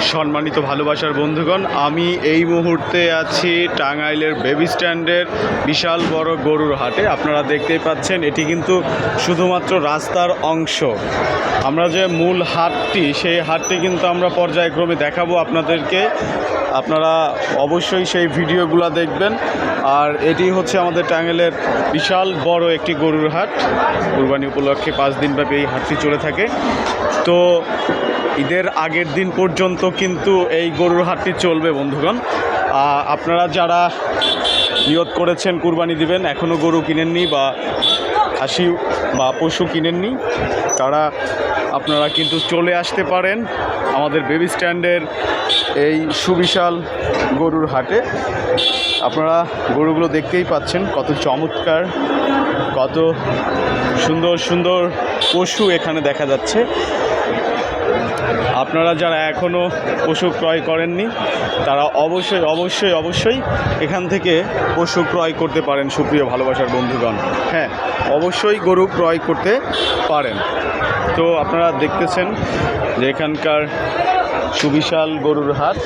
সম্মানিত ভালোবাসার বন্ধুগণ, আমি এই মুহূর্তে আছি টাঙ্গাইলের বেবি স্ট্যান্ডের বিশাল বড় গরুর হাটে। আপনারা দেখতেই পাচ্ছেন এটি কিন্তু শুধুমাত্র রাস্তার অংশ। আমরা যে মূল হাটটি, সেই হাটটি কিন্তু আমরা পর্যায়ক্রমে দেখাবো আপনাদেরকে। আপনারা অবশ্যই সেই ভিডিওগুলো দেখবেন। আর এটি হচ্ছে আমাদের টাঙ্গাইলের বিশাল বড় একটি গরুর হাট। কুরবানি উপলক্ষে 5 দিনব্যাপী এই হাটটি চলে থাকে। তো ঈদের আগের দিন পর্যন্ত কিন্তু এই গরুর হাটটি চলবে বন্ধুগণ। আপনারা যারা নিয়ত করেছেন কুরবানি দিবেন, এখনও গরু কিনেননি বা খাসি বা পশু কিনেননি, তারা আপনারা কিন্তু চলে আসতে পারেন আমাদের বেবি স্ট্যান্ডের এই সুবিশাল গরুর হাটে। আপনারা গরুগুলো দেখতেই পাচ্ছেন, কত চমৎকার, কত সুন্দর সুন্দর পশু এখানে দেখা যাচ্ছে। আপনারা যারা এখনও পশু ক্রয় করেননি, তারা অবশ্যই অবশ্যই অবশ্যই এখান থেকে পশু ক্রয় করতে পারেন। সুপ্রিয় ভালোবাসার বন্ধুগণ, হ্যাঁ, অবশ্যই গরু ক্রয় করতে পারেন। তো আপনারা দেখতেছেন যে এখানকার সুবিশাল গরুর হাট।